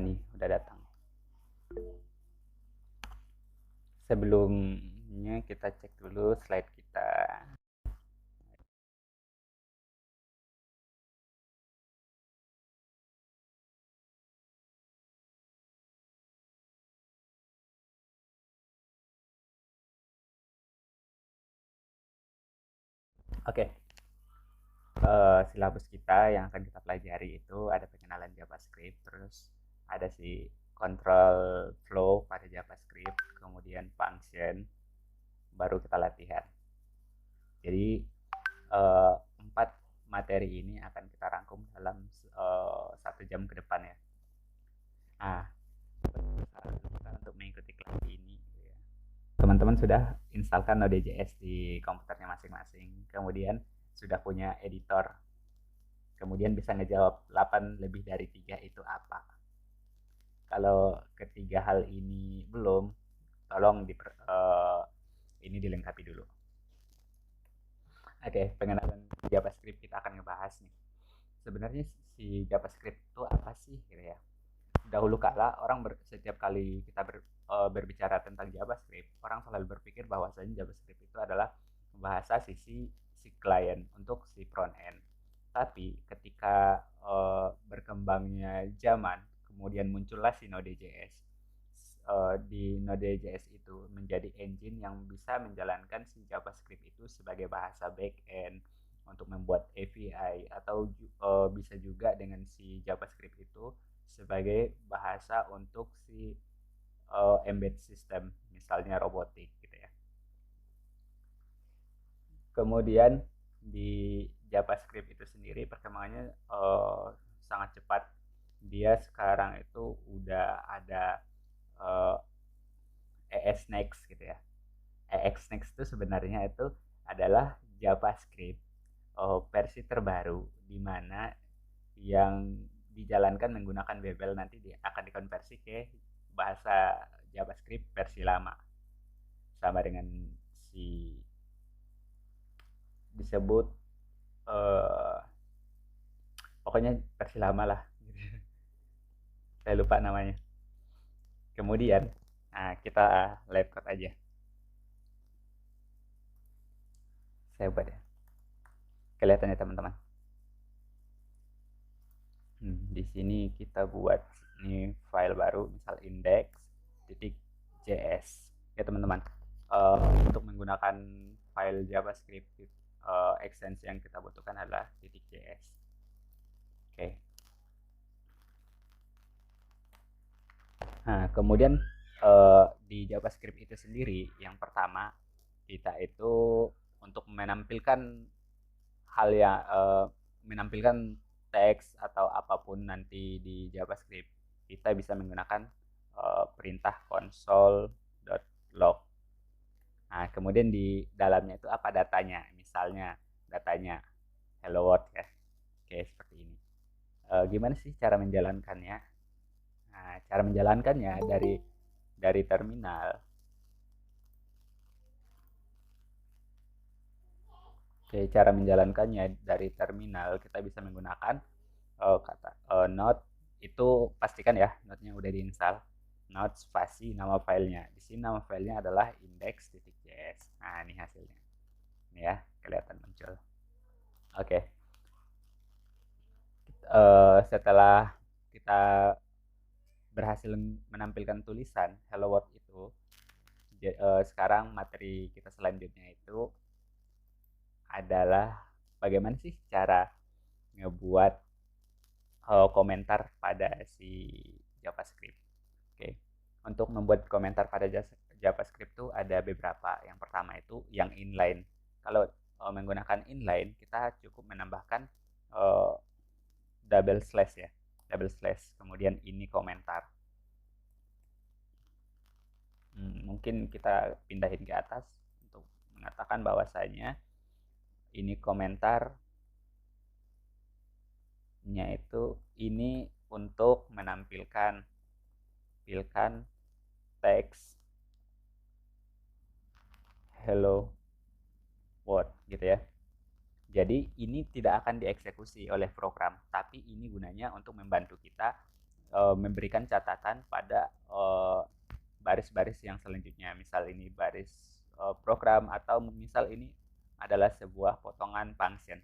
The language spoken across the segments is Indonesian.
nih udah datang. Sebelumnya kita cek dulu slide kita. Oke, silabus kita yang akan kita pelajari itu ada pengenalan JavaScript, terus ada si control flow pada JavaScript, kemudian function, baru kita latihan. Jadi 4 materi ini akan kita rangkum dalam 1 jam ke depan ya. Nah, untuk mengikuti kelas ini, teman-teman sudah instalkan Node.js di komputernya masing-masing, kemudian sudah punya editor, kemudian bisa ngejawab 8 lebih dari 3 itu apa. Kalau ketiga hal ini belum, tolong ini dilengkapi dulu. Oke, pengenalan JavaScript kita akan ngebahas nih. Sebenarnya si JavaScript itu apa sih gitu ya? Dahulu kala setiap kali kita berbicara tentang JavaScript, orang selalu berpikir bahwasanya JavaScript itu adalah bahasa si klien untuk si front end. Tapi ketika berkembangnya zaman, kemudian muncullah si Node.js. Di Node.js itu menjadi engine yang bisa menjalankan si JavaScript itu sebagai bahasa backend untuk membuat API, atau bisa juga dengan si JavaScript itu sebagai bahasa untuk si embed system, misalnya robotik gitu ya. Kemudian di JavaScript itu sendiri perkembangannya sangat cepat. Dia sekarang itu udah ada ES Next gitu ya. ES Next itu sebenarnya itu adalah JavaScript versi terbaru, di mana yang dijalankan menggunakan Babel nanti akan dikonversi ke bahasa JavaScript versi lama, sama dengan si disebut eh, pokoknya versi lama lah. Saya lupa namanya. Kemudian kita live code aja. Saya buat ya. Kelihatan ya teman-teman. Di sini kita buat ini file baru, misal index.js ya teman-teman. Untuk menggunakan file JavaScript, extension yang kita butuhkan adalah .js. Oke. Nah, kemudian di JavaScript itu sendiri, yang pertama kita itu untuk menampilkan hal yang menampilkan teks atau apapun nanti di JavaScript, kita bisa menggunakan perintah console.log. Nah, kemudian di dalamnya itu apa datanya? Misalnya datanya hello world ya. Oke, seperti ini. Gimana sih cara menjalankannya? Nah, cara menjalankannya dari terminal. Oke, cara menjalankannya dari terminal kita bisa menggunakan node. Itu pastikan ya node-nya udah diinstal. Node spasi nama filenya. Di sini nama filenya adalah index.js. Nah, ini hasilnya. Ini ya, kelihatan muncul. Oke. Setelah kita berhasil menampilkan tulisan hello world itu, sekarang materi kita selanjutnya itu adalah bagaimana sih cara ngebuat komentar pada si JavaScript. Oke. Untuk membuat komentar pada JavaScript itu ada beberapa. Yang pertama itu yang inline. Kalau menggunakan inline, kita cukup menambahkan double slash ya. Double slash. Kemudian ini komentar. Mungkin kita pindahin ke atas untuk mengatakan bahwasanya ini komentarnya itu ini untuk menampilkan teks hello world gitu ya. Jadi ini tidak akan dieksekusi oleh program, tapi ini gunanya untuk membantu kita memberikan catatan pada baris-baris yang selanjutnya. Misal ini baris program, atau misal ini adalah sebuah potongan function.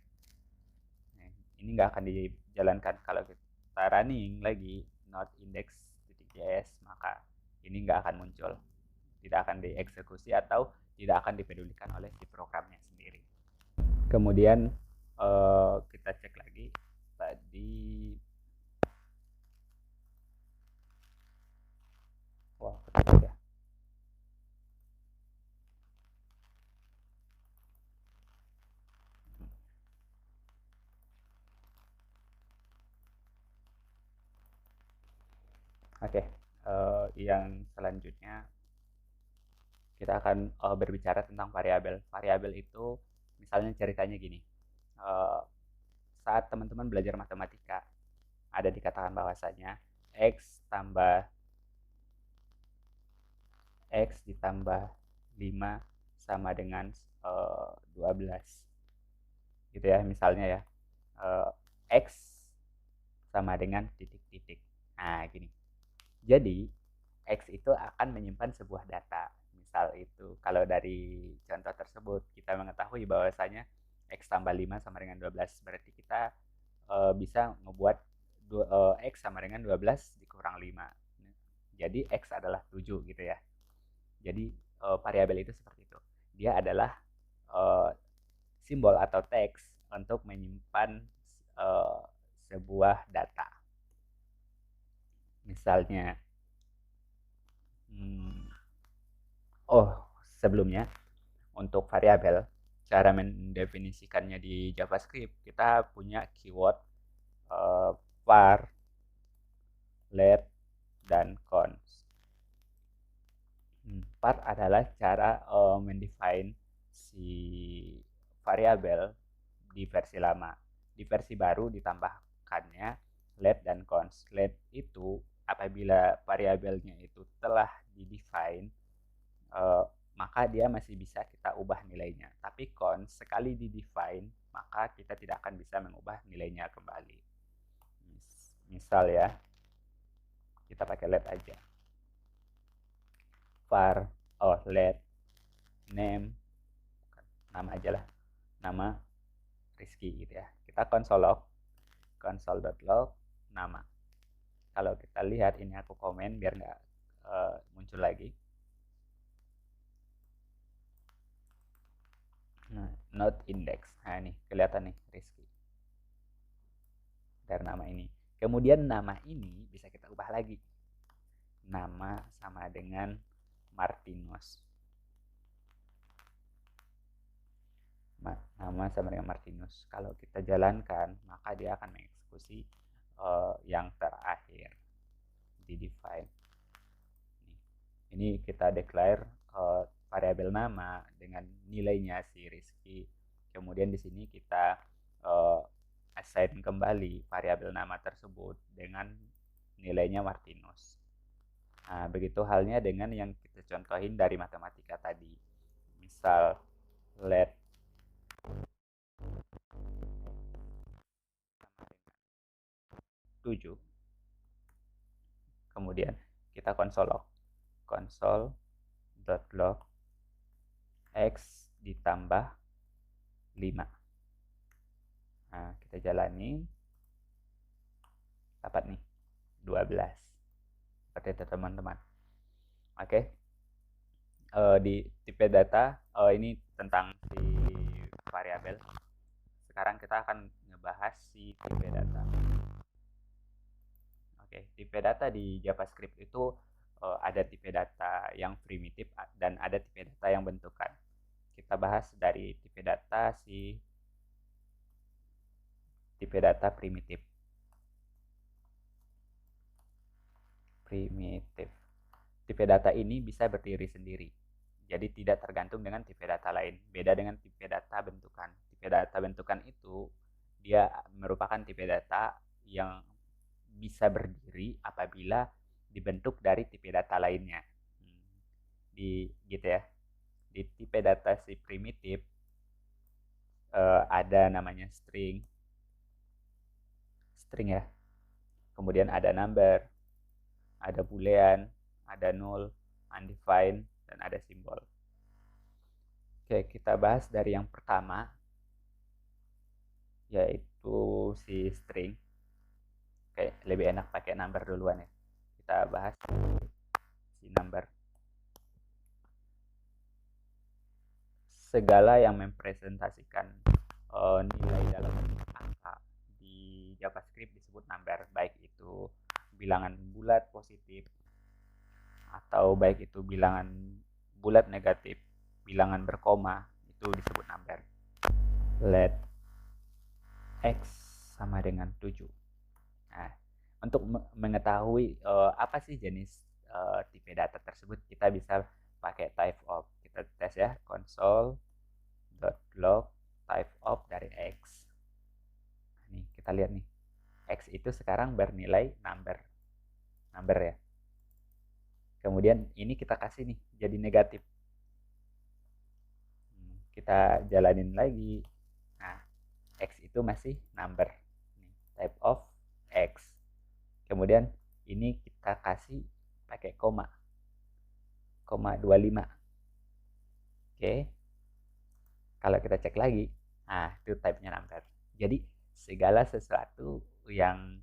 Nah, ini nggak akan dijalankan kalau kita running lagi not index.js, maka ini nggak akan muncul, tidak akan dieksekusi atau tidak akan dipedulikan oleh si programnya sendiri. Kemudian kita cek lagi tadi. Wah, ketutup ya. Oke, yang selanjutnya kita akan berbicara tentang variabel. Variabel itu misalnya ceritanya gini. Saat teman-teman belajar matematika, ada dikatakan bahwasanya X ditambah 5 sama dengan 12. Gitu ya, misalnya ya. X sama dengan titik-titik. Nah, gini. Jadi, X itu akan menyimpan sebuah data. Misal itu, kalau dari contoh tersebut, kita mengetahui bahwasanya X tambah 5 sama dengan 12. Berarti kita bisa membuat X sama dengan 12 dikurang 5. Jadi, X adalah 7 gitu ya. Jadi, variabel itu seperti itu. Dia adalah simbol atau teks untuk menyimpan sebuah data. Misalnya, sebelumnya untuk variabel, cara mendefinisikannya di JavaScript, kita punya keyword var, let, dan cons. Var adalah cara mendefine si variabel di versi lama. Di versi baru ditambahkannya let dan cons. Let itu apabila variabelnya itu telah didefine, maka dia masih bisa kita ubah nilainya. Tapi cons sekali didefine, maka kita tidak akan bisa mengubah nilainya kembali. Misal ya, kita pakai let aja. Var, let, name, nama aja lah, nama Rizky gitu ya. Kita console.log nama. Kalau kita lihat, ini aku komen biar nggak muncul lagi. Nah, not index. Nah, ini kelihatan nih Rizky dari nama ini. Kemudian nama ini bisa kita ubah lagi. Nama sama dengan Martinus. Nama sama dengan Martinus. Kalau kita jalankan, maka dia akan mengeksekusi yang terakhir di define. Ini kita declare variabel nama dengan nilainya si Rizky. Kemudian di sini kita assign kembali variabel nama tersebut dengan nilainya Martinus. Nah, begitu halnya dengan yang kita contohin dari matematika tadi. Misal let 7. Kemudian kita console.log X ditambah 5. Nah, kita jalani, dapat nih 12. Seperti itu teman-teman. Oke. Di tipe data, ini tentang si variabel. Sekarang kita akan ngebahas si tipe data. Oke, tipe data di JavaScript itu ada tipe data yang primitif dan ada tipe data yang bentukan. Kita bahas dari tipe data si tipe data primitif. Tipe data ini bisa berdiri sendiri. Jadi tidak tergantung dengan tipe data lain. Beda dengan tipe data bentukan. Tipe data bentukan itu dia merupakan tipe data yang bisa berdiri apabila dibentuk dari tipe data lainnya. Di gitu ya. Di tipe data si primitif ada namanya string ya. Kemudian ada number, ada boolean, ada null, undefined, dan ada simbol. Oke, kita bahas dari yang pertama, yaitu si string. Oke, lebih enak pakai number duluan ya. Kita bahas si number. Segala yang mempresentasikan nilai dalam bentuk angka di JavaScript disebut number, baik itu bilangan bulat positif atau baik itu bilangan bulat negatif, bilangan berkoma, itu disebut number. Let x sama dengan 7. Nah, untuk mengetahui apa sih jenis tipe data tersebut, kita bisa pakai type of. Kita tes ya, console.log type of dari x. Nih, kita lihat nih. X itu sekarang bernilai number ya. Kemudian ini kita kasih nih jadi negatif. Kita jalanin lagi. Nah, X itu masih number. Type of X. Kemudian ini kita kasih pakai koma. 25. Oke. Kalau kita cek lagi, nah itu type-nya number. Jadi segala sesuatu yang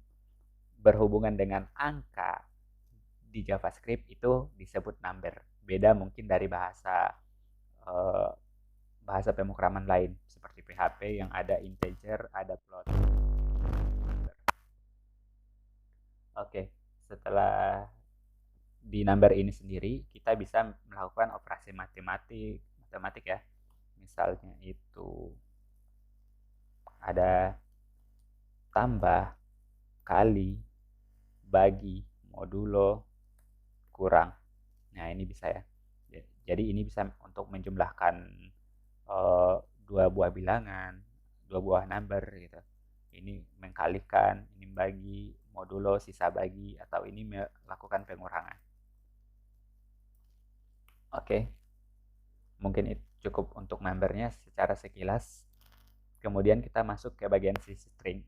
berhubungan dengan angka di JavaScript itu disebut number. Beda mungkin dari bahasa pemrograman lain seperti PHP yang ada integer, ada float. Oke, setelah di number ini sendiri kita bisa melakukan operasi matematik ya. Misalnya itu ada tambah, kali, bagi, modulo, kurang. Nah, ini bisa ya. Jadi ini bisa untuk menjumlahkan dua buah bilangan, dua buah number gitu. Ini mengkalikan, ini bagi, modulo, sisa bagi, atau ini melakukan pengurangan. Oke, mungkin itu cukup untuk numbernya secara sekilas. Kemudian kita masuk ke bagian si string.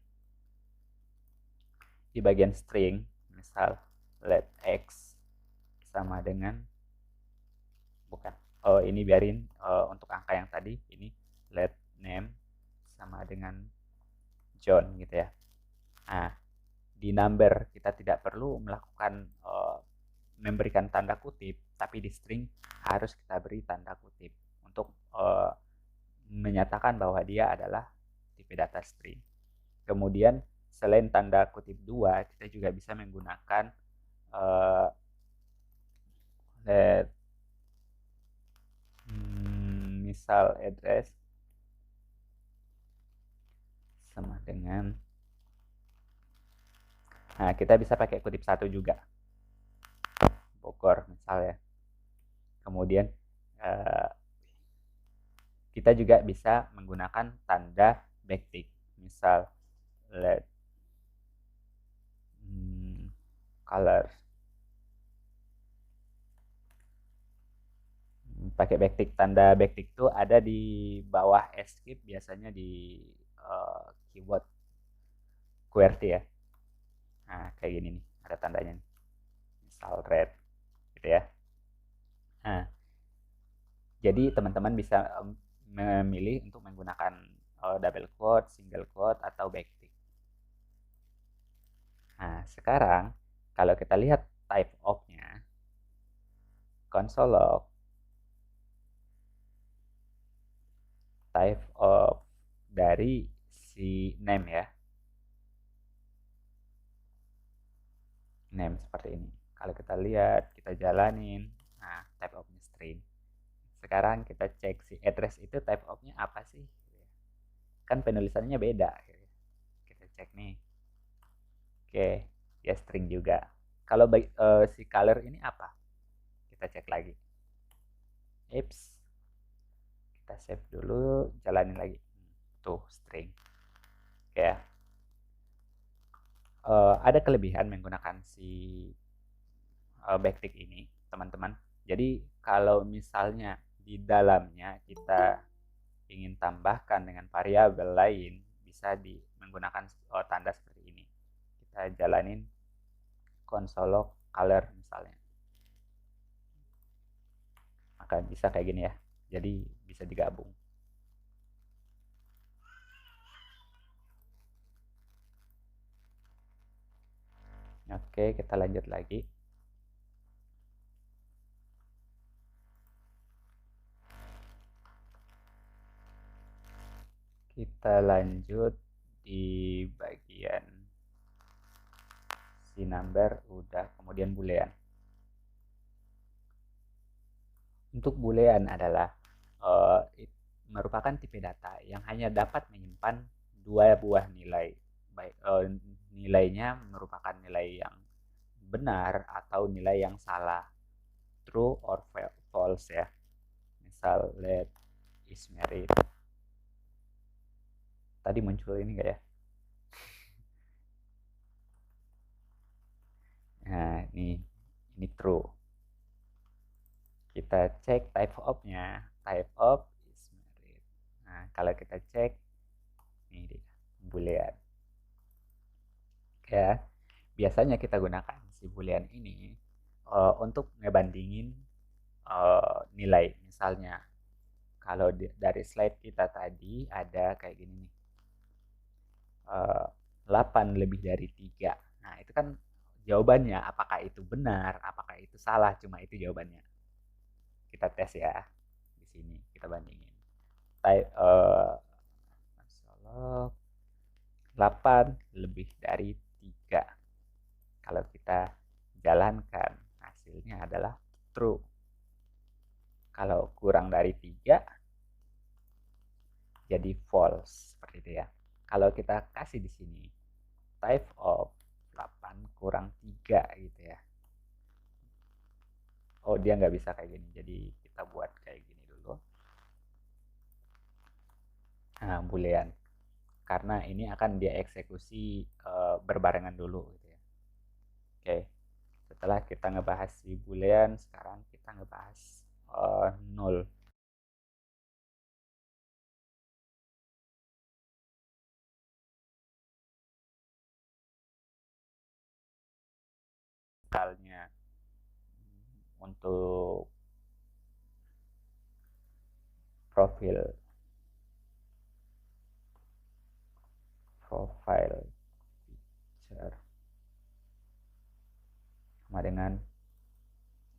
Di bagian string, misal let x sama dengan ini biarin untuk angka yang tadi, ini let name sama dengan John gitu ya. Nah, di number kita tidak perlu melakukan memberikan tanda kutip, tapi di string harus kita beri tanda kutip untuk menyatakan bahwa dia adalah tipe data string. Kemudian selain tanda kutip 2, kita juga bisa menggunakan let misal address sama dengan, nah kita bisa pakai kutip 1 juga, Bogor misalnya. Kemudian kita juga bisa menggunakan tanda backtick, misal let color, pakai backtick. Tanda backtick itu ada di bawah escape, biasanya di keyboard QWERTY ya. Nah, kayak gini nih, ada tandanya nih. Misal red gitu ya. Nah, jadi teman-teman bisa memilih untuk menggunakan double quote, single quote, atau backtick. Nah, sekarang kalau kita lihat type of-nya, console log type of dari si name ya. Name seperti ini. Kalau kita lihat, kita jalanin, nah type of string. Sekarang kita cek si address itu type of-nya apa sih? Kan penulisannya beda. Kita cek nih. Oke, ya string juga. Kalau si color ini apa? Kita cek lagi. Oops. Kita save dulu, jalanin lagi. Tuh, string. Oke ya. Ada kelebihan menggunakan si backtick ini, teman-teman. Jadi kalau misalnya di dalamnya kita ingin tambahkan dengan variabel lain, bisa menggunakan tanda seperti ini. Kita jalanin console log color misalnya, maka bisa kayak gini ya, jadi bisa digabung. Oke, kita lanjut lagi. Kita lanjut di bagian si number udah, kemudian boolean. Untuk boolean adalah merupakan tipe data yang hanya dapat menyimpan dua buah nilai, baik nilainya merupakan nilai yang benar atau nilai yang salah, true or false ya. Misal let is married. Tadi muncul ini enggak ya? Nah, ini true. Kita cek type of-nya. Type of is married. Nah, kalau kita cek ini dia, boolean. Ya, biasanya kita gunakan si boolean ini untuk ngebandingin nilai. Misalnya, kalau dari slide kita tadi ada kayak gini nih. 8 lebih dari 3. Nah, itu kan jawabannya, apakah itu benar, apakah itu salah, cuma itu jawabannya. Kita tes ya, di sini kita bandingin. Type 8 lebih dari 3. Kalau kita jalankan, hasilnya adalah true. Kalau kurang dari 3, jadi false, seperti itu ya. Kalau kita kasih di sini, type of 8 kurang 3 gitu ya. Oh, dia nggak bisa kayak gini, jadi kita buat kayak gini dulu. Nah, boolean. Karena ini akan dia eksekusi berbarengan dulu gitu ya. Oke. Setelah kita ngebahas si boolean, sekarang kita ngebahas null. Misalnya untuk profile picture sama dengan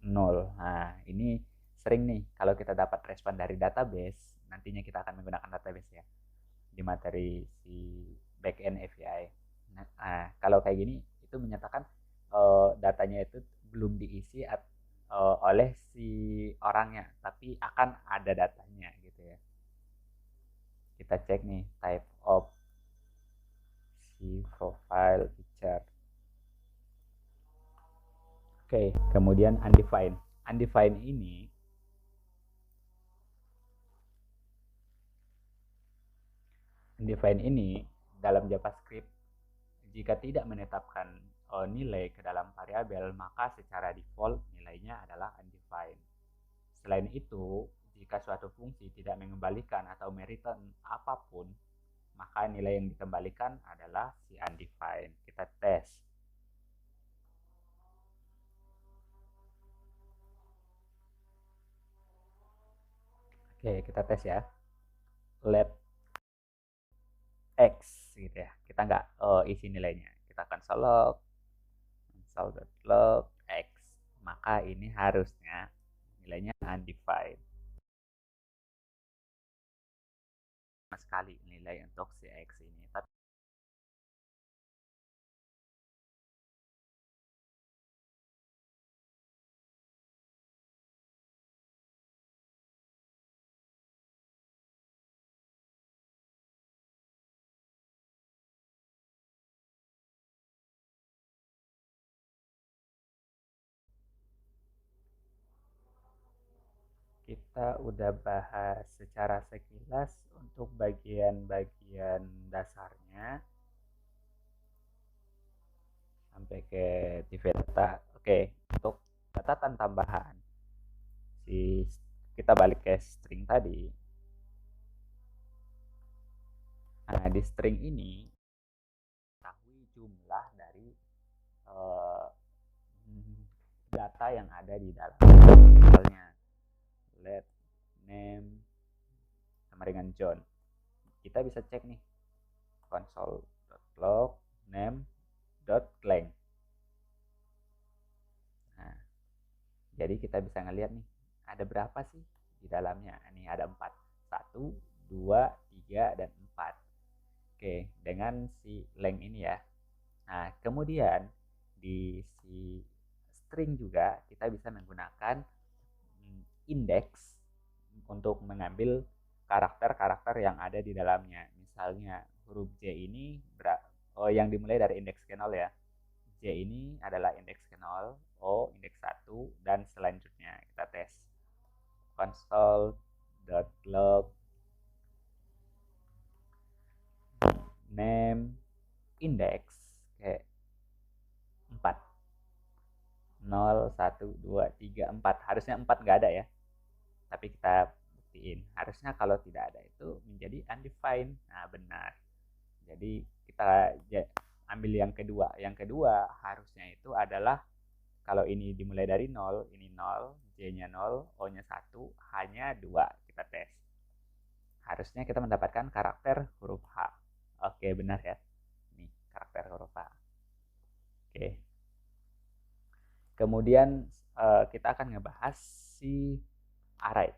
0. Nah, ini sering nih kalau kita dapat respon dari database, nantinya kita akan menggunakan database ya di materi si backend API. Nah, kalau kayak gini itu menyatakan datanya itu belum diisi oleh si orangnya, tapi akan ada datanya gitu ya. Kita cek nih type of si profile picture. Oke, kemudian undefined. Undefined ini dalam JavaScript jika tidak menetapkan nilai ke dalam variabel, maka secara default nilainya adalah undefined. Selain itu, jika suatu fungsi tidak mengembalikan atau mereturn apapun, maka nilai yang dikembalikan adalah si undefined. Kita tes. Oke, kita tes ya. Let X gitu ya. Kita nggak isi nilainya. Kita akan console.log X. Maka ini harusnya nilainya undefined. Sama sekali nilai untuk si X ini. Tapi kita udah bahas secara sekilas untuk bagian-bagian dasarnya sampai ke TV data. Oke, untuk catatan tambahan, kita balik ke string tadi. Nah, di string ini ketahui jumlah dari data yang ada di dalam. Misalnya let name sama dengan John. Kita bisa cek nih console.log name.clang. Nah, jadi kita bisa ngelihat nih ada berapa sih di dalamnya. Ini ada 4. 1, 2, 3, dan 4. Oke, dengan si length ini ya. Nah, kemudian di si string juga kita bisa menggunakan index untuk mengambil karakter-karakter yang ada di dalamnya. Misalnya huruf J ini yang dimulai dari indeks ke 0 ya. J ini adalah indeks ke 0, O indeks 1, dan selanjutnya kita tes console.log name index kayak 4 0 1 2 3 4. Harusnya 4 nggak ada ya, tapi kita buktiin. Harusnya kalau tidak ada itu menjadi undefined. Nah, benar. Jadi kita ambil yang kedua. Yang kedua harusnya itu adalah kalau ini dimulai dari 0, ini 0, J-nya 0, O-nya 1, H-nya 2. Kita tes. Harusnya kita mendapatkan karakter huruf H. Oke, benar ya. Nih, karakter huruf H. Oke. Kemudian kita akan ngebahas si array.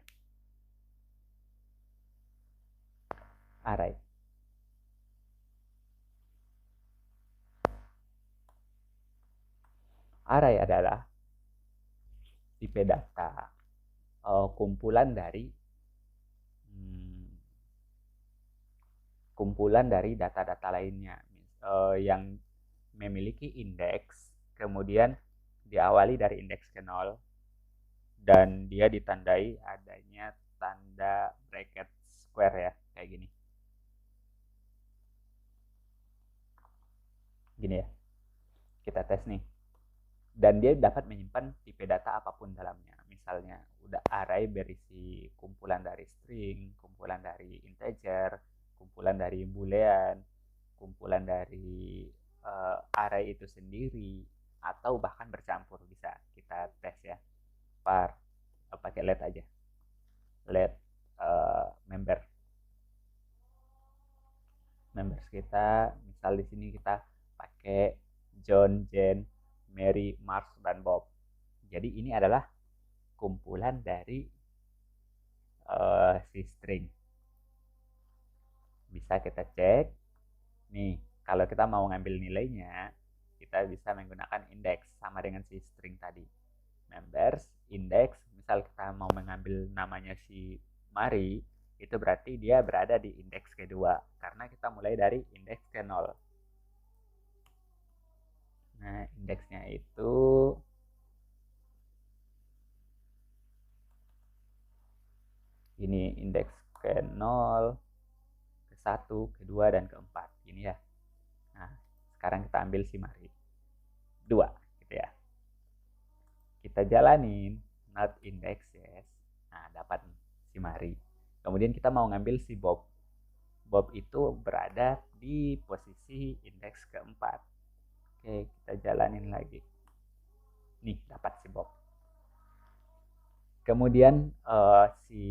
Array adalah tipe data kumpulan dari data-data lainnya yang memiliki indeks, kemudian diawali dari indeks ke 0, dan dia ditandai adanya tanda bracket square ya, kayak gini. Gini ya. Kita tes nih. Dan dia dapat menyimpan tipe data apapun dalamnya. Misalnya udah array berisi kumpulan dari string, kumpulan dari integer, kumpulan dari boolean, kumpulan dari array itu sendiri, atau bahkan bercampur. Bisa kita tes ya. Pakai let aja. Let members kita, misal di sini kita pakai John, Jane, Mary, Mark, dan Bob. Jadi ini adalah kumpulan dari si string. Bisa kita cek. Nih, kalau kita mau ngambil nilainya, kita bisa menggunakan indeks sama dengan si string tadi. Members, index, misal kita mau mengambil namanya si Mari, itu berarti dia berada di indeks kedua, karena kita mulai dari indeks ke 0. Nah, indeksnya itu ini indeks ke 0, ke 1, ke 2, dan ke 4. Ini ya. Nah, sekarang kita ambil si Mari 2 gitu ya. Kita jalanin not index yes. Nah, dapat si Mari. Kemudian kita mau ngambil si Bob. Bob itu berada di posisi indeks ke-4. Oke, kita jalanin lagi. Nih, dapat si Bob. Kemudian si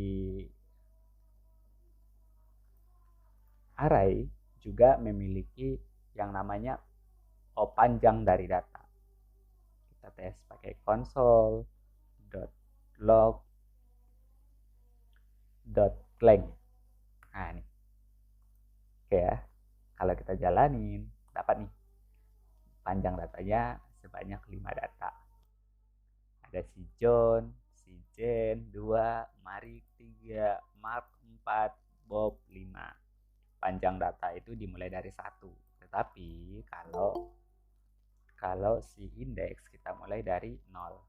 array juga memiliki yang namanya panjang dari data. Kita tes pakai console.log.clang. Nah, ini. Oke ya. Kalau kita jalanin, dapat nih panjang datanya sebanyak 5 data. Ada si John, si Jane 2, Mari 3, Mark 4, Bob 5. Panjang data itu dimulai dari 1. Tetapi kalau si indeks kita mulai dari 0.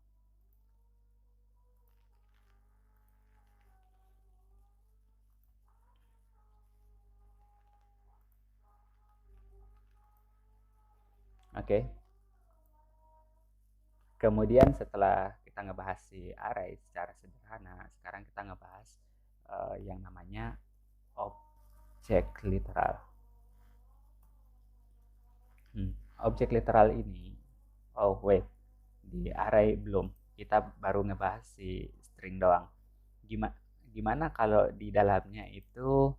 Oke. Kemudian setelah kita ngebahas si array secara sederhana, sekarang kita ngebahas yang namanya objek literal. Objek literal ini, Di array belum. Kita baru ngebahas si string doang. Gimana gimana kalau di dalamnya itu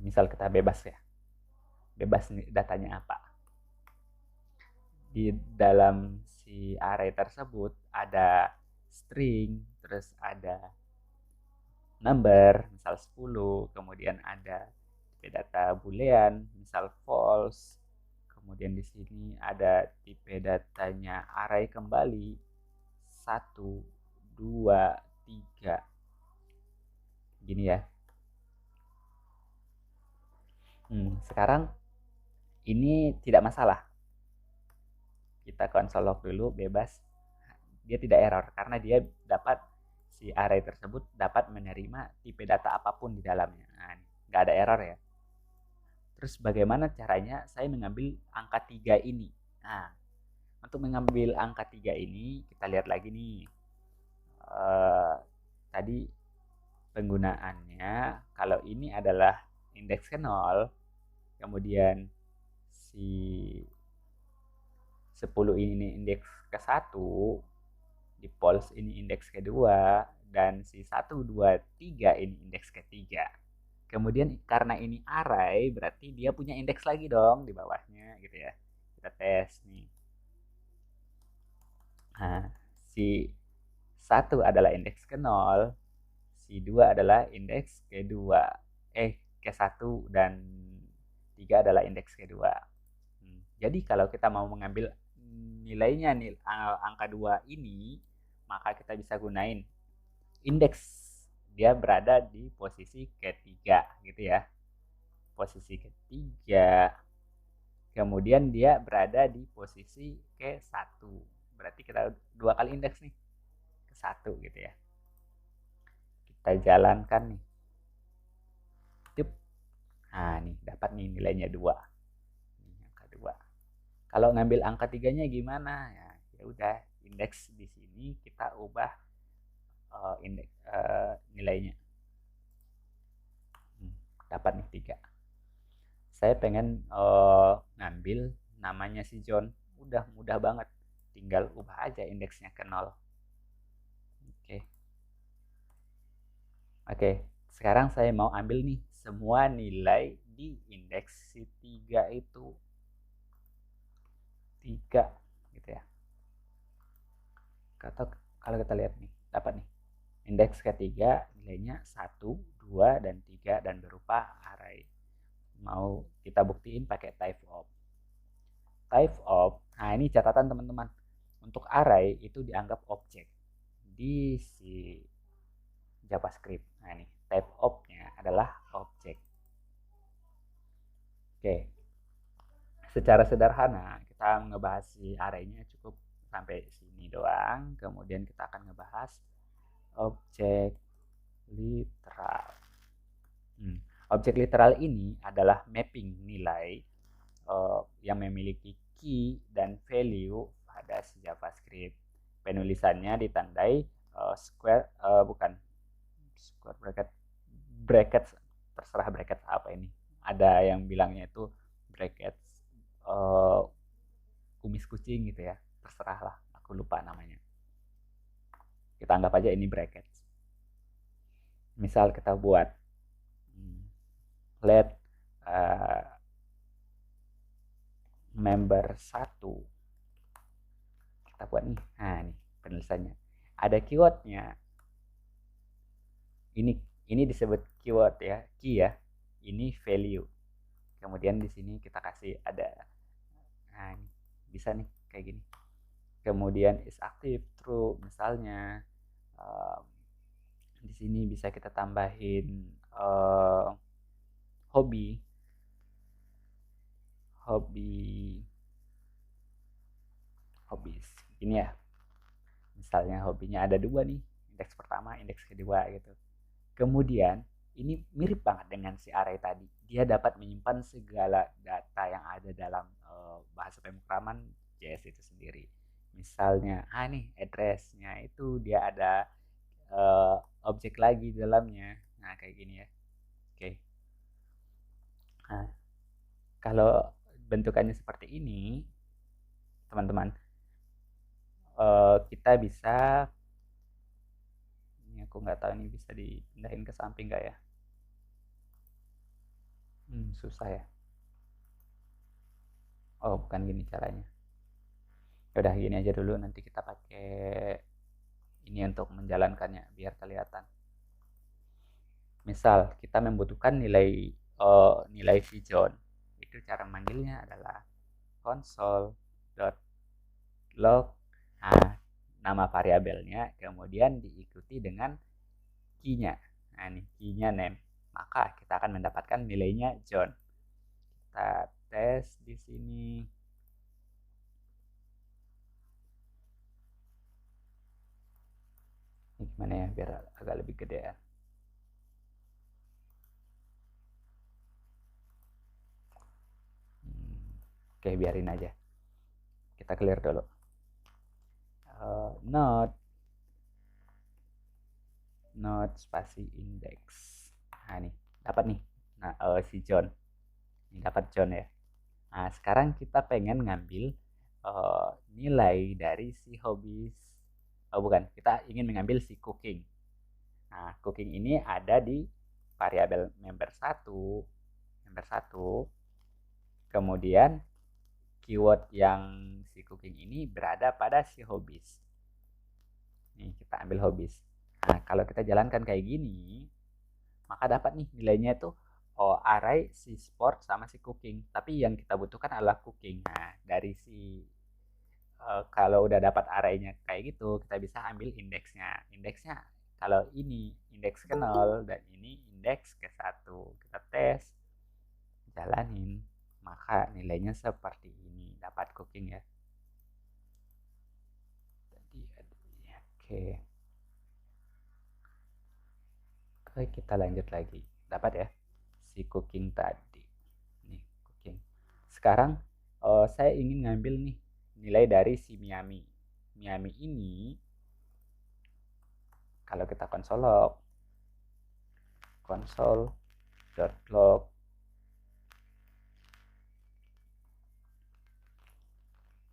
misal kita bebas ya. Bebas nih datanya apa. Di dalam si array tersebut ada string, terus ada number, misal 10, kemudian ada tipe data boolean, misal false, kemudian di sini ada tipe datanya array kembali, 1, 2, 3, gini ya. Sekarang ini tidak masalah, kita console log dulu, bebas, dia tidak error karena dia dapat si array tersebut dapat menerima tipe data apapun di dalamnya. Nah, nggak ada error ya. Terus bagaimana caranya saya mengambil angka 3 ini? Nah, untuk mengambil angka 3 ini kita lihat lagi nih. Tadi penggunaannya, kalau ini adalah indeks ke 0, kemudian si 10 ini indeks ke 1, di false ini indeks kedua, dan si 1, 2, 3 ini indeks ketiga. Kemudian karena ini array, berarti dia punya indeks lagi dong di bawahnya gitu ya. Kita tes nih. Nah, si 1 adalah indeks ke 0, si 2 adalah indeks kedua. Ke 1 dan 3 adalah indeks kedua. Jadi kalau kita mau mengambil nilainya angka 2 ini, maka kita bisa gunain indeks. Dia berada di posisi ketiga gitu ya. Posisi ketiga. Kemudian dia berada di posisi ke-1. Berarti kita 2 kali indeks nih. Ke-1 gitu ya. Kita jalankan nih. Nah, nih dapat nih nilainya 2. Ini angka 2. Kalau ngambil angka 3-nya gimana? Ya udah, indeks di sini kita ubah indeks nilainya. Dapat nih 3. Saya pengen ngambil namanya si John. Udah mudah banget. Tinggal ubah aja indeksnya ke 0. Oke, sekarang saya mau ambil nih semua nilai di indeks si 3 itu. 3 gitu ya. Kalau kita lihat nih, dapat nih. Indeks ketiga nilainya 1, 2, dan 3 dan berupa array. Mau kita buktiin pakai type of. Type of, nah ini catatan teman-teman. Untuk array itu dianggap objek di si JavaScript. Nah ini type of-nya adalah objek. Oke. Secara sederhana kita ngebahas si array-nya cukup sampai sini doang. Kemudian kita akan ngebahas objek literal. Objek literal ini adalah mapping nilai yang memiliki key dan value pada si JavaScript. Penulisannya ditandai square bracket, terserah bracket apa ini. Ada yang bilangnya itu bracket kumis kucing gitu ya, terserah lah, aku lupa namanya. Kita anggap aja ini bracket. Misal kita buat let member 1, kita buat nih. Nah nih penulisannya ada keywordnya, ini disebut keyword ya, key ya, ini value. Kemudian di sini kita kasih ada, nah ini bisa nih kayak gini. Kemudian is active true misalnya. Di sini bisa kita tambahin hobbies ini ya. Misalnya hobinya ada 2 nih, indeks pertama, indeks kedua gitu. Kemudian ini mirip banget dengan si array tadi. Dia dapat menyimpan segala data yang ada dalam bahasa pemrograman JS itu sendiri. Misalnya, nih address-nya itu dia ada objek lagi di dalamnya. Nah, kayak gini ya. Oke. Nah, kalau bentukannya seperti ini, teman-teman, kita bisa, ini aku nggak tahu ini bisa dipindahin ke samping nggak ya. Susah ya. Oh, bukan gini caranya. Udah gini aja dulu, nanti kita pakai ini untuk menjalankannya biar kelihatan. Misal kita membutuhkan nilai si John, itu cara manggilnya adalah console.log, nah, nama variabelnya, kemudian diikuti dengan key-nya. Nah, ini key-nya name. Maka kita akan mendapatkan nilainya John. Kita tes di sini. Ini gimana ya biar agak lebih gede ya. Oke, biarin aja. Kita clear dulu. Not spasi index. Nah, nih dapat nih. Nah, si John. Ini dapat John ya. Nah, sekarang kita pengen ngambil nilai dari si hobbies. Oh, bukan. Kita ingin mengambil si cooking. Nah, cooking ini ada di variabel member1. Kemudian keyword yang si cooking ini berada pada si hobbies. Nih, kita ambil hobbies. Nah, kalau kita jalankan kayak gini, maka dapat nih nilainya itu array si sport sama si cooking. Tapi yang kita butuhkan adalah cooking. Nah, dari si kalau udah dapat arraynya kayak gitu, kita bisa ambil indeksnya. Indeksnya kalau ini indeks ke 0 dan ini indeks ke 1. Kita tes, jalanin, maka nilainya seperti ini. Dapat cooking ya. Oke. Oke, kita lanjut lagi. Dapat ya si cooking tadi. Nih, cooking. Sekarang saya ingin ngambil nih nilai dari si Miami. Miami ini kalau kita console.log,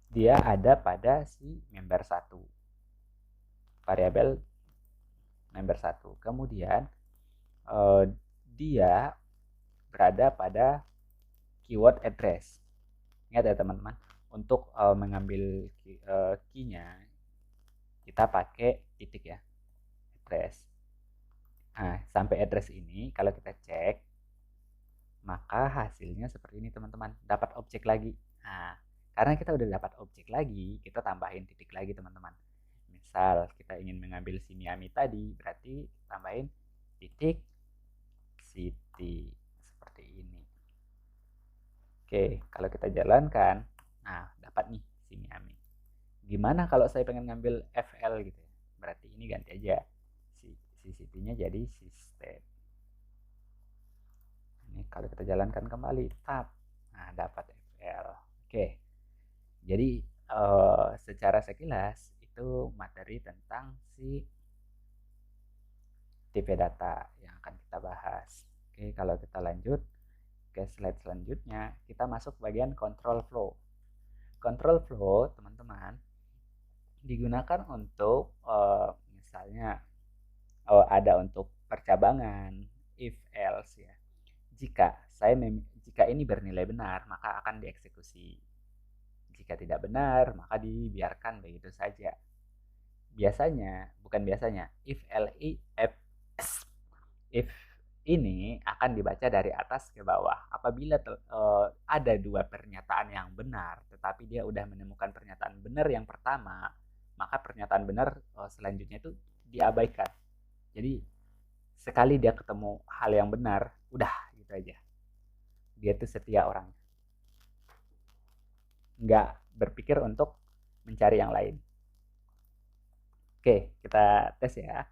dia ada pada si member1, variabel member1. Kemudian dia berada pada keyword address. Ingat ya teman-teman, untuk mengambil key-nya kita pakai titik ya, address. Nah, sampai address ini kalau kita cek, maka hasilnya seperti ini teman-teman, dapat objek lagi. Nah, karena kita udah dapat objek lagi, kita tambahin titik lagi teman-teman. Misal kita ingin mengambil si Miami tadi, berarti tambahin titik city seperti ini. Oke, kalau kita jalankan, nah dapat nih si Miami. Gimana kalau saya pengen ngambil FL gitu ya? Berarti ini ganti aja si city-nya jadi system. Ini kalau kita jalankan kembali, tab, nah dapat FL. Oke, jadi secara sekilas itu materi tentang si tipe data yang akan kita bahas. Oke, kalau kita lanjut ke slide selanjutnya, kita masuk bagian control flow. Control flow, teman-teman, digunakan untuk misalnya ada untuk percabangan, if else ya. Jika ini bernilai benar, maka akan dieksekusi. Jika tidak benar, maka dibiarkan begitu saja. Bukan biasanya, if ini akan dibaca dari atas ke bawah. Apabila ada dua pernyataan yang benar, tetapi dia udah menemukan pernyataan benar yang pertama, maka pernyataan benar selanjutnya itu diabaikan. Jadi sekali dia ketemu hal yang benar, udah gitu aja. Dia tuh setia orangnya, nggak berpikir untuk mencari yang lain. Oke, kita tes ya.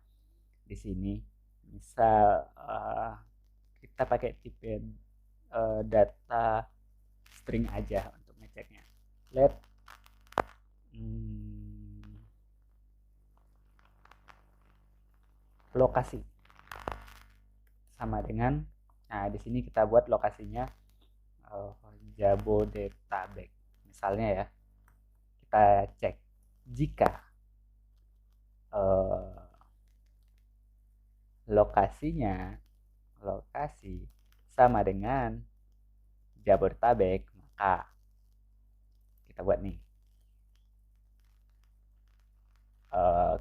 Di sini, misal kita pakai tipe data string aja untuk ngeceknya. Let lokasi sama dengan, nah di sini kita buat lokasinya Jabodetabek. Misalnya ya, kita cek jika lokasi sama dengan Jabodetabek, maka kita buat nih,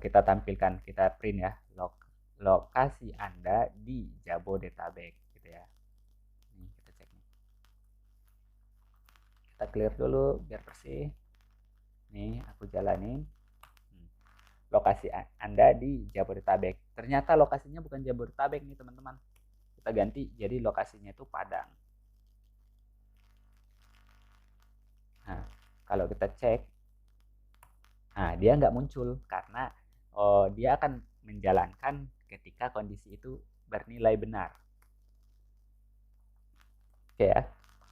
kita tampilkan, kita print ya, lokasi Anda di Jabodetabek gitu ya. Nih, kita cek nih, kita clear dulu biar bersih. Nih aku jalanin, lokasi Anda di Jabodetabek. Ternyata lokasinya bukan Jabodetabek nih teman-teman, kita ganti jadi lokasinya itu Padang. Nah, kalau kita cek, nah dia nggak muncul karena dia akan menjalankan ketika kondisi itu bernilai benar. Oke ya.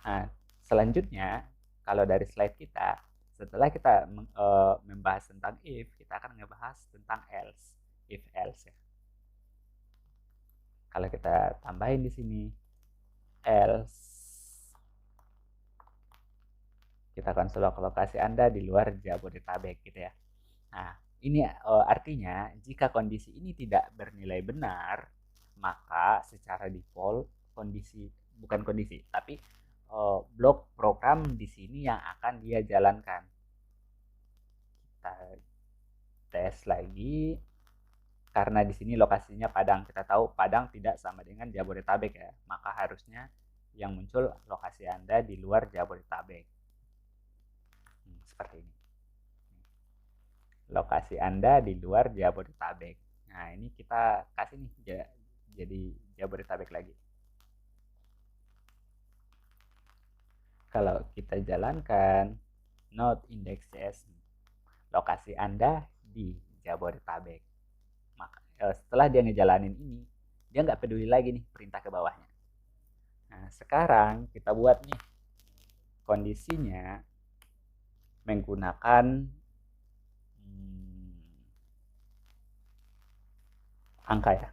Nah, selanjutnya kalau dari slide kita, setelah kita membahas tentang if, kita akan ngebahas tentang else, if else ya. Kalau kita tambahin di sini else, kita konsolok lokasi Anda di luar Jabodetabek gitu ya. Nah, ini artinya jika kondisi ini tidak bernilai benar, maka secara default tapi blok program di sini yang akan dia jalankan. Kita tes lagi, karena di sini lokasinya Padang. Kita tahu Padang tidak sama dengan Jabodetabek ya, maka harusnya yang muncul lokasi Anda di luar Jabodetabek. Seperti ini. Lokasi Anda di luar Jabodetabek. Nah, ini kita kasih nih jadi Jabodetabek lagi. Kalau kita jalankan node index.js, lokasi Anda di Jabodetabek. Maka setelah dia ngejalanin ini, dia nggak peduli lagi nih perintah ke bawahnya. Nah, sekarang kita buat nih kondisinya menggunakan angka ya.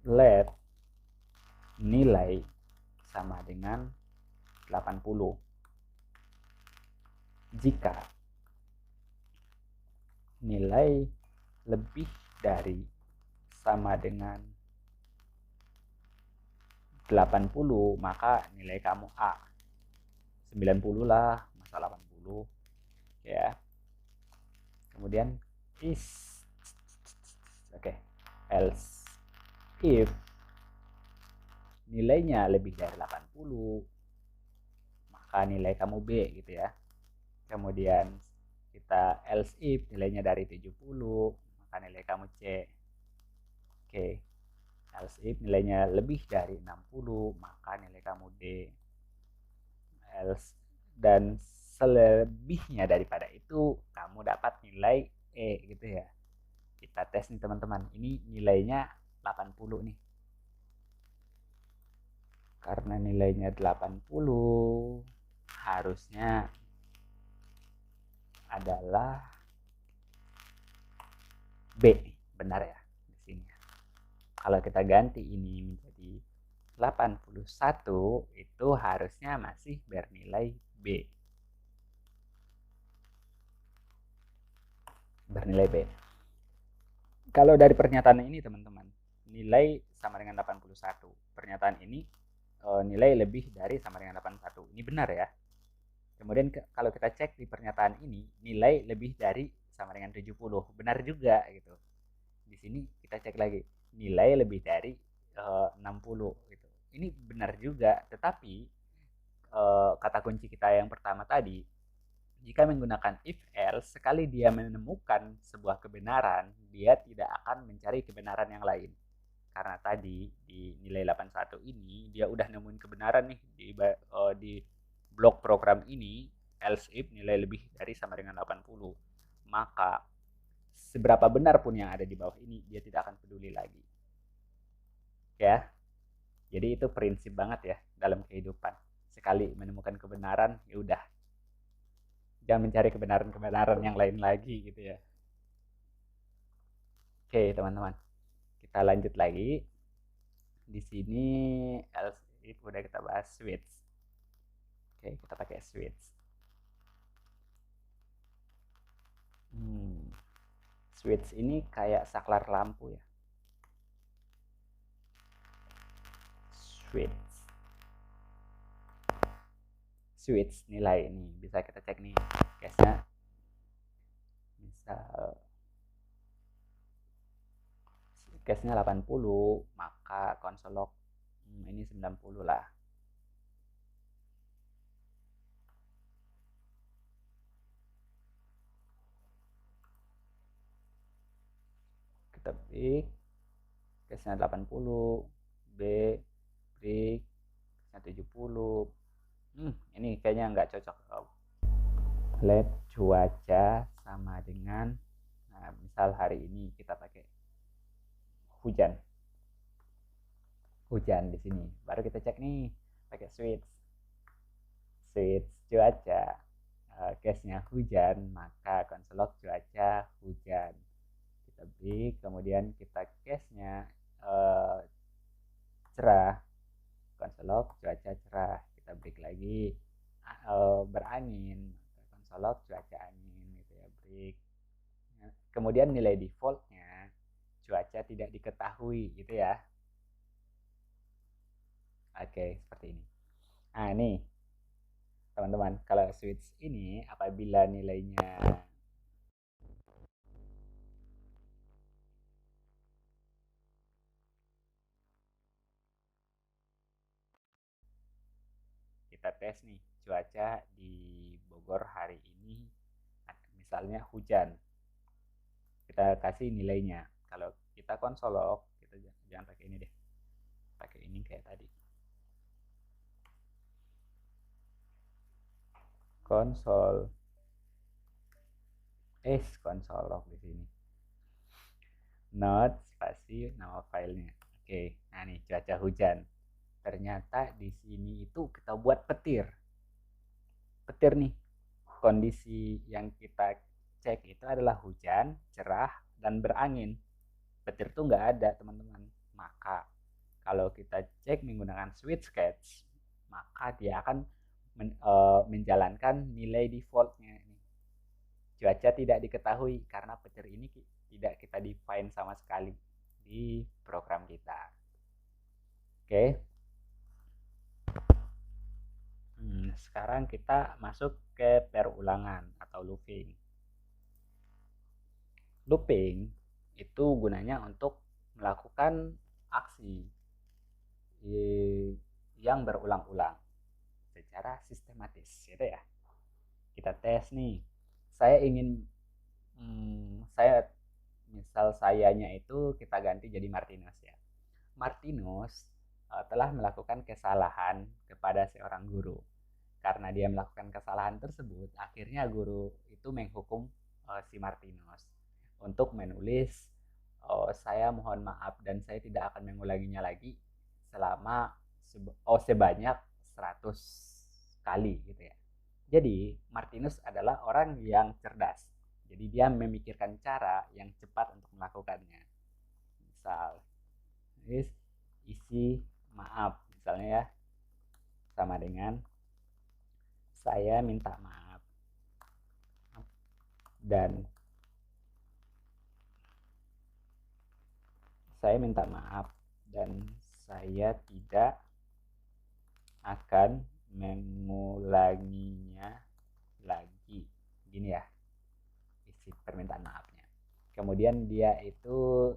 Let nilai sama dengan 80 jika nilai lebih dari sama dengan 80, maka nilai kamu A. 90 lah, masa 80 ya. Kemudian else if nilainya lebih dari 80, maka nilai kamu B gitu ya. Kemudian kita else if nilainya dari 70, maka nilai kamu C. Oke. Else if nilainya lebih dari 60, maka nilai kamu D. Else dan selebihnya daripada itu kamu dapat nilai E gitu ya. Kita tes nih teman-teman, ini nilainya 80 nih. Karena nilainya 80, harusnya adalah B, benar ya di sini. Kalau kita ganti ini menjadi 81, itu harusnya masih bernilai B. Bernilai B. Kalau dari pernyataan ini teman-teman, nilai sama dengan 81. Pernyataan ini nilai lebih dari sama dengan 81. Ini benar ya. Kemudian kalau kita cek di pernyataan ini, nilai lebih dari sama dengan 70. Benar juga gitu. Di sini kita cek lagi, nilai lebih dari 60 gitu. Ini benar juga, tetapi kata kunci kita yang pertama tadi, jika menggunakan if else, sekali dia menemukan sebuah kebenaran, dia tidak akan mencari kebenaran yang lain. Karena tadi di nilai 81 ini dia udah nemuin kebenaran nih di blok program ini, else if nilai lebih dari sama dengan 80. Maka seberapa benar pun yang ada di bawah ini, dia tidak akan peduli lagi. Ya. Jadi itu prinsip banget ya dalam kehidupan. Sekali menemukan kebenaran, ya udah. Jangan mencari kebenaran-kebenaran yang lain lagi gitu ya. Oke, teman-teman. Kita lanjut lagi. Di sini else if udah kita bahas switch. Oke, kita pakai switch. Switch ini kayak saklar lampu ya. Switch nilai ini bisa kita cek nih case-nya. Misal case-nya 80, maka konsol log ini 90 lah. Kita break case-nya 80, B break case-nya 70. Ini kayaknya nggak cocok. Let cuaca sama dengan, nah, misal hari ini kita pakai hujan di sini. Baru kita cek nih pakai switch cuaca, case-nya hujan, maka konsol log cuaca hujan. Kita break, kemudian kita case-nya cerah, konsol log cuaca cerah. Kita break lagi, berangin, konsol log cuaca angin gitu ya, break. Kemudian nilai defaultnya cuaca tidak diketahui gitu ya. Oke, seperti ini. Nah, ini teman-teman, kalau switch ini apabila nilainya kita tes nih cuaca di Bogor hari ini, misalnya hujan, kita kasih nilainya. Kalau kita konsol log, kita jangan pakai ini deh, pakai ini kayak tadi, konsol log di sini, not spasi nama filenya. Oke, nah nih cuaca hujan. Ternyata di sini itu kita buat petir nih. Kondisi yang kita cek itu adalah hujan, cerah, dan berangin. Petir tuh nggak ada, teman-teman. Maka kalau kita cek menggunakan switch catch, maka dia akan menjalankan nilai defaultnya. Cuaca tidak diketahui karena petir ini tidak kita define sama sekali di program kita. Oke. Sekarang kita masuk ke perulangan atau looping. Looping itu gunanya untuk melakukan aksi yang berulang-ulang secara sistematis, gitu ya. Kita tes nih. Saya ingin misal sayanya itu kita ganti jadi Martinus ya. Martinus telah melakukan kesalahan kepada seorang guru. Karena dia melakukan kesalahan tersebut, akhirnya guru itu menghukum si Martinus untuk menulis, saya mohon maaf dan saya tidak akan mengulanginya lagi selama sebanyak 100 kali gitu ya. Jadi Martinus adalah orang yang cerdas. Jadi dia memikirkan cara yang cepat untuk melakukannya. Misal isi maaf misalnya ya, sama dengan saya minta maaf dan saya tidak akan mengulanginya lagi, gini ya isi permintaan maafnya. Kemudian dia itu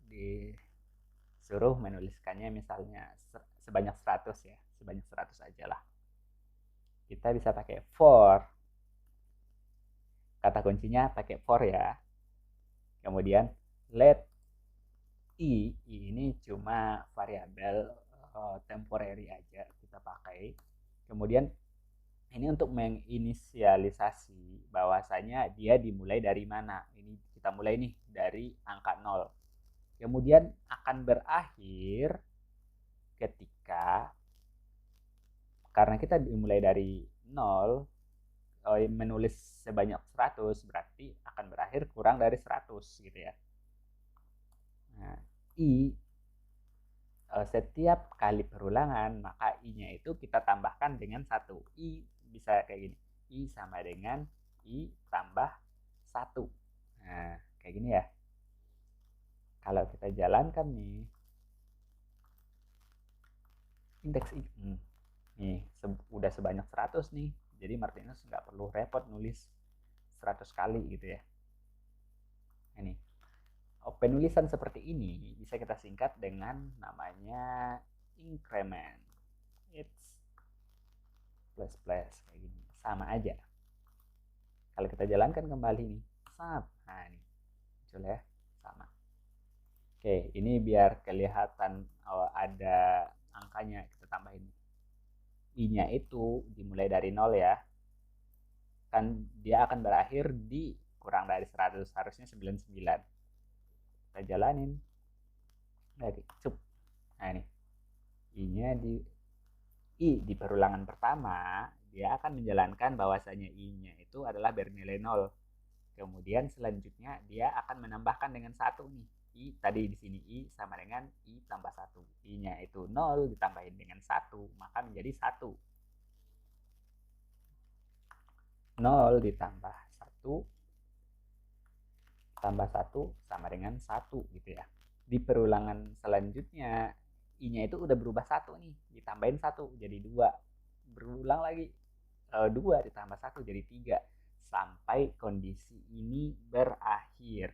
disuruh menuliskannya misalnya sebanyak 100 ya, sebanyak 100 aja lah. Kita bisa pakai for, kata kuncinya pakai for ya. Kemudian let i ini cuma variabel temporary aja kita pakai. Kemudian ini untuk menginisialisasi bahwasanya dia dimulai dari mana. Ini kita mulai nih dari angka 0. Kemudian akan berakhir ketika, karena kita dimulai dari 0, menulis sebanyak 100 berarti akan berakhir kurang dari 100 gitu ya. Nah, i setiap kali perulangan maka i-nya itu kita tambahkan dengan 1. I bisa kayak gini. I sama dengan i tambah 1. Nah, kayak gini ya. Kalau kita jalankan nih, indeks i nih udah sebanyak 100 nih. Jadi Martinus nggak perlu repot nulis 100 kali gitu ya. Ini penulisan seperti ini bisa kita singkat dengan namanya increment. It's plus plus kayak gini, sama aja. Kalau kita jalankan kembali nih, nah ini muncul ya, sama. Oke, ini biar kelihatan ada angkanya, kita tambahin i-nya itu dimulai dari 0 ya, kan dia akan berakhir di kurang dari 100, harusnya 99. Kita jalanin lagi, cup. Nah ini i-nya di perulangan pertama dia akan menjalankan bahwasanya i-nya itu adalah bernilai 0. Kemudian selanjutnya dia akan menambahkan dengan 1 nih. I tadi di sini i sama dengan i tambah 1. I-nya itu 0 ditambahin dengan 1, maka menjadi 1. 0 ditambah 1 tambah 1 sama dengan 1 gitu ya. Di perulangan selanjutnya i-nya itu udah berubah 1 nih, ditambahin 1 jadi 2. Berulang lagi, 2 ditambah 1 jadi 3 sampai kondisi ini berakhir.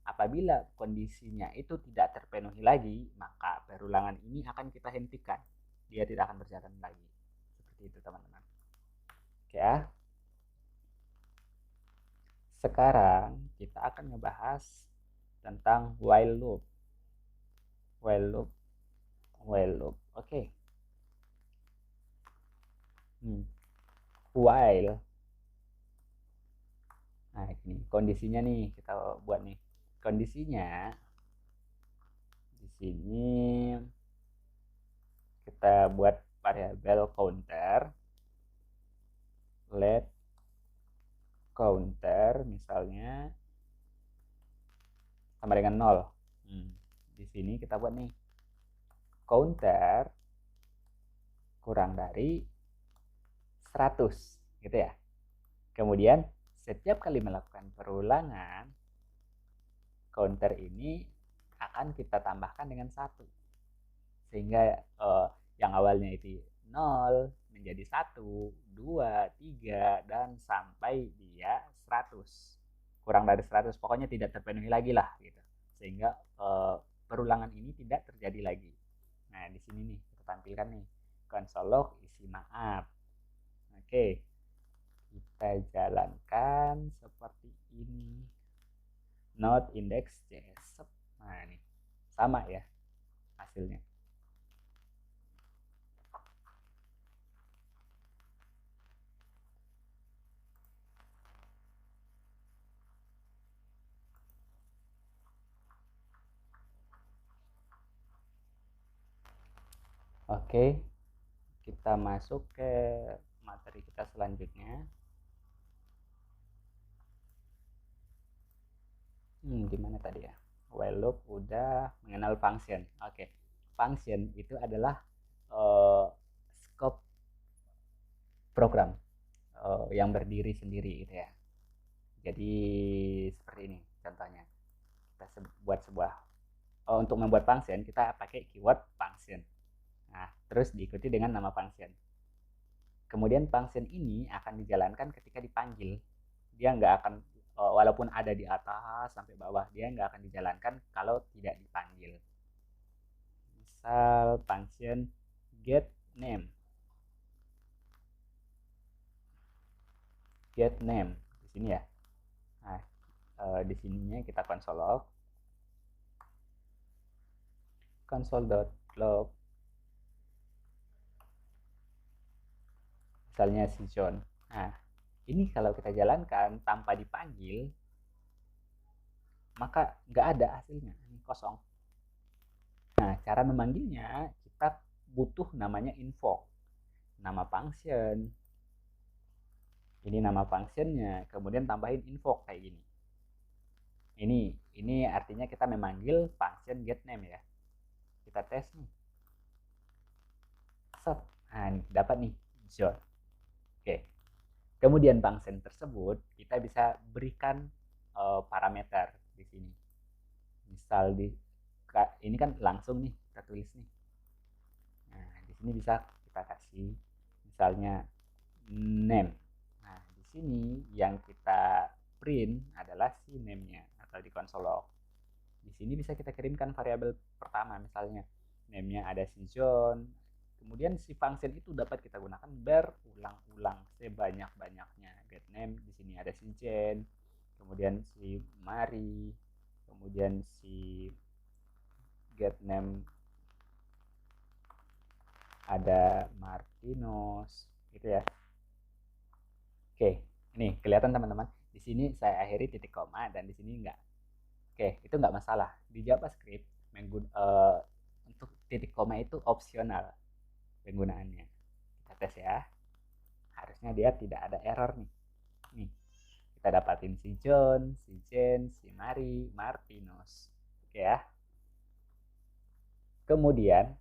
Apabila kondisinya itu tidak terpenuhi lagi, maka perulangan ini akan kita hentikan. Dia tidak akan berjalan lagi. Seperti itu teman-teman. Oke ya. Sekarang kita akan ngebahas tentang while loop. While loop. Oke. While. Nah, ini kondisinya nih kita buat nih. Kondisinya di sini kita buat variabel counter, let counter misalnya sama dengan 0. Di sini kita buat nih counter kurang dari 100 gitu ya. Kemudian setiap kali melakukan perulangan, counter ini akan kita tambahkan dengan 1. Sehingga yang awalnya itu 0 menjadi 1, 2, 3, dan sampai dia 100. Kurang dari 100, pokoknya tidak terpenuhi lagi lah gitu. Sehingga perulangan ini tidak terjadi lagi. Nah, di sini nih kita tampilkan nih console log isi maaf. Oke. Kita jalankan seperti ini. Not index.js. Nah, ini sama ya hasilnya. Oke, kita masuk ke materi kita selanjutnya. Gimana tadi ya? While loop udah, mengenal function. Oke, function itu adalah scope program yang berdiri sendiri gitu ya. Jadi seperti ini contohnya. Kita buat sebuah untuk membuat function kita pakai keyword function. Nah, terus diikuti dengan nama function. Kemudian function ini akan dijalankan ketika dipanggil. Dia nggak akan walaupun ada di atas sampai bawah, dia nggak akan dijalankan kalau tidak dipanggil. Misal function get name. Get name di sini ya. Nah, di sininya kita console log console.log misalnya si John. Nah, ini kalau kita jalankan tanpa dipanggil, maka nggak ada hasilnya, ini kosong. Nah, cara memanggilnya kita butuh namanya invoke, nama function. Ini nama functionnya, kemudian tambahin invoke kayak gini. Ini artinya kita memanggil function get name ya. Kita tes nih. set. Nah, dapat nih zone. Oke. Kemudian function tersebut kita bisa berikan parameter di sini. Misal ini kan langsung nih kita tulis nih. Nah, di sini bisa kita kasih misalnya name. Nah, di sini yang kita print adalah si name-nya atau di console log. Di sini bisa kita kirimkan variabel pertama, misalnya name-nya ada si John. Kemudian si function itu dapat kita gunakan berulang-ulang sebanyak-banyaknya. Get name di sini ada si Jen, kemudian si Mari, kemudian si get name ada Martinos gitu ya. Oke, ini kelihatan teman-teman. Di sini saya akhiri titik koma dan di sini enggak. Oke, itu enggak masalah. Di JavaScript untuk titik koma itu opsional penggunaannya. Kita tes ya. Harusnya dia tidak ada error nih. Nih, kita dapatin si John, si Jen, si Mari, Martinos. Oke ya. Kemudian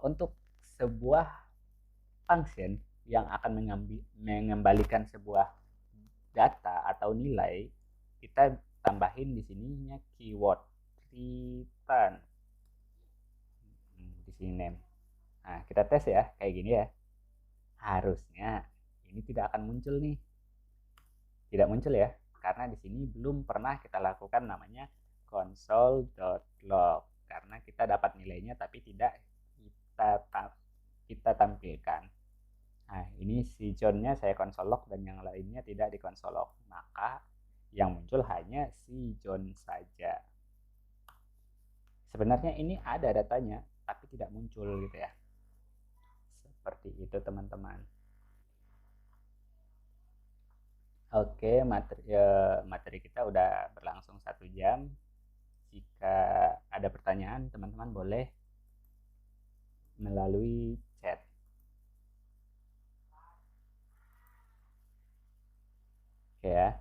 untuk sebuah function yang akan mengembalikan sebuah data atau nilai, kita tambahin di sininya keyword return di sini name. Nah, kita tes ya kayak gini ya. Harusnya ini tidak akan muncul nih. Tidak muncul ya, karena di sini belum pernah kita lakukan namanya console.log karena kita dapat nilainya tapi tidak kita tampilkan. Nah, ini si John-nya saya console log dan yang lainnya tidak di console log. Maka yang muncul hanya si John saja. Sebenarnya ini ada datanya, tapi tidak muncul gitu ya. Seperti itu teman-teman. Oke, materi kita udah berlangsung 1 jam. Jika ada pertanyaan, teman-teman boleh melalui chat. Oke ya.